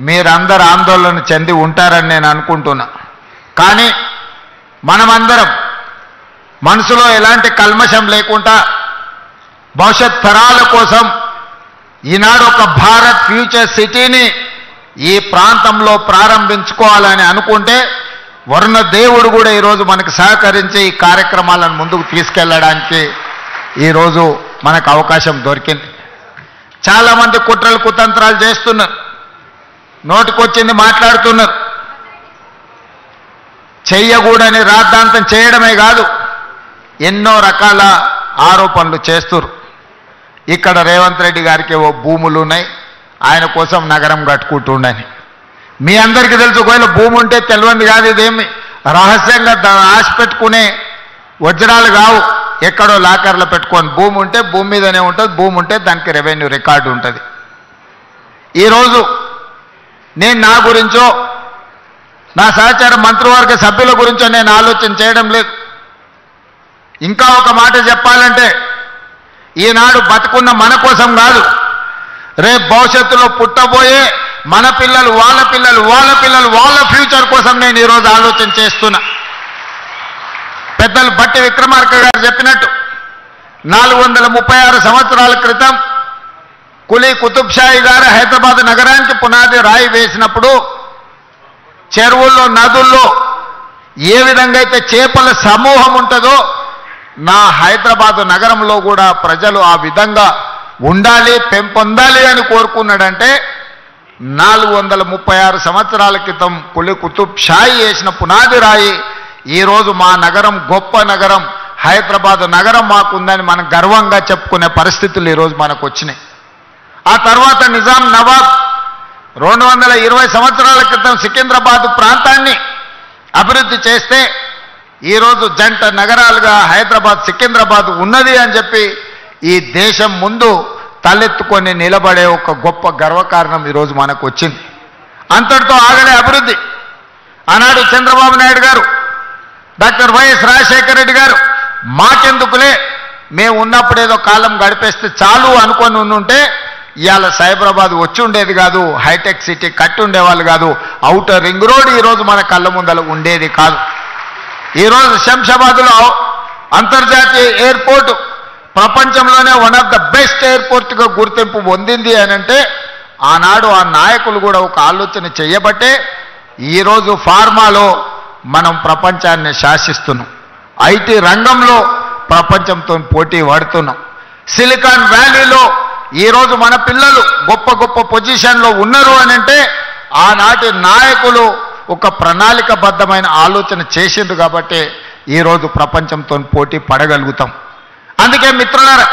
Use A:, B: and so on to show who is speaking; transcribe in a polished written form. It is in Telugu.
A: మీరందరూ ఆందోళన చెంది ఉంటారని నేను అనుకుంటున్నా. కానీ మనమందరం మనసులో ఎలాంటి కల్మషం లేకుండా భవిష్యత్ తరాల కోసం ఈనాడు ఒక భారత్ ఫ్యూచర్ సిటీని ఈ ప్రాంతంలో ప్రారంభించుకోవాలని అనుకుంటే వరుణ దేవుడు కూడా ఈరోజు మనకు సహకరించి ఈ కార్యక్రమాలను ముందుకు తీసుకెళ్ళడానికి ఈరోజు మనకు అవకాశం దొరికింది. చాలామంది కుట్రలు కుతంత్రాలు చేస్తున్నారు, నోటికొచ్చింది మాట్లాడుతున్నారు. చెయ్యకూడని రాద్ధాంతం చేయడమే కాదు, ఎన్నో రకాల ఆరోపణలు చేస్తున్నారు. ఇక్కడ రేవంత్ రెడ్డి గారికి ఓ భూములు ఉన్నాయి, ఆయన కోసం నగరం కట్టుకుంటుండని. మీ అందరికీ తెలుసు, ఒకవేళ భూమి ఉంటే తెలియంది కాదు, ఇదేమి రహస్యంగా ఆశ పెట్టుకునే వజ్రాలు కావు, ఎక్కడో లాకర్లో పెట్టుకొని. భూమి ఉంటే భూమి మీదనే ఉంటుంది, భూమి ఉంటే దానికి రెవెన్యూ రికార్డు ఉంటుంది. ఈరోజు నేను నా గురించో నా సహచార మంత్రివర్గ సభ్యుల గురించో నేను ఆలోచన చేయడం లేదు. ఇంకా ఒక మాట చెప్పాలంటే, ఈనాడు బతుకున్న మన కోసం కాదు, రేపు భవిష్యత్తులో పుట్టబోయే మన పిల్లలు, వాళ్ళ పిల్లలు, వాళ్ళ పిల్లలు, వాళ్ళ ఫ్యూచర్ కోసం నేను ఈరోజు ఆలోచన చేస్తున్నా. పెద్దలు బట్టి విక్రమార్క గారు చెప్పినట్టు 436 సంవత్సరాల క్రితం కులీ కుతుబ్షాహి గారు హైదరాబాద్ నగరానికి పునాది రాయి వేసినప్పుడు చెరువుల్లో, నదుల్లో ఏ విధంగా అయితే చేపల సమూహం ఉంటుందో నా హైదరాబాదు నగరంలో కూడా ప్రజలు ఆ విధంగా ఉండాలి, పెంపొందాలి అని కోరుకున్నాడంటే 436 సంవత్సరాల క్రితం కులీ కుతుబ్షాహి వేసిన పునాది రాయి ఈరోజు మా నగరం గొప్ప నగరం, హైదరాబాదు నగరం మాకుందని మనం గర్వంగా చెప్పుకునే పరిస్థితులు ఈరోజు మనకు వచ్చినాయి. ఆ తర్వాత నిజాం నవాబ్ 220 సంవత్సరాల క్రితం సికింద్రాబాద్ ప్రాంతాన్ని అభివృద్ధి చేస్తే ఈరోజు జంట నగరాలుగా హైదరాబాద్, సికింద్రాబాద్ ఉన్నది అని చెప్పి ఈ దేశం ముందు తలెత్తుకొని నిలబడే ఒక గొప్ప గర్వకారణం ఈరోజు మనకు వచ్చింది. అంతటితో ఆగలే అభివృద్ధి. ఆనాడు చంద్రబాబు నాయుడు గారు, డాక్టర్ వైఎస్ రాజశేఖర రెడ్డి గారు మాకెందుకులే, మేము ఉన్నప్పుడు ఏదో కాలం గడిపేస్తే చాలు అనుకొని ఉంటే ఇవాళ సైబరాబాద్ వచ్చి ఉండేది కాదు, హైటెక్ సిటీ కట్టి ఉండేవాళ్ళు కాదు, ఔటర్ రింగ్ రోడ్ ఈరోజు మన కళ్ళ ముందర ఉండేది కాదు. ఈరోజు శంషాబాద్లో అంతర్జాతీయ ఎయిర్పోర్టు ప్రపంచంలోనే వన్ ఆఫ్ ద బెస్ట్ ఎయిర్పోర్ట్గా గుర్తింపు పొందింది అని అంటే ఆనాడు ఆ నాయకులు కూడా ఒక ఆలోచన చేయబట్టే ఈరోజు ఫార్మాలో మనం ప్రపంచాన్ని శాసిస్తున్నాం, ఐటీ రంగంలో ప్రపంచంతో పోటీ పడుతున్నాం. సిలికాన్ వ్యాలీలో ఈరోజు మన పిల్లలు గొప్ప గొప్ప పొజిషన్లో ఉన్నారు అని అంటే ఆనాటి నాయకులు ఒక ప్రణాళికబద్ధమైన ఆలోచన చేసిండ్రు కాబట్టి ఈరోజు ప్రపంచంతో పోటీ పడగలుగుతాం. అందుకే మిత్రులారా,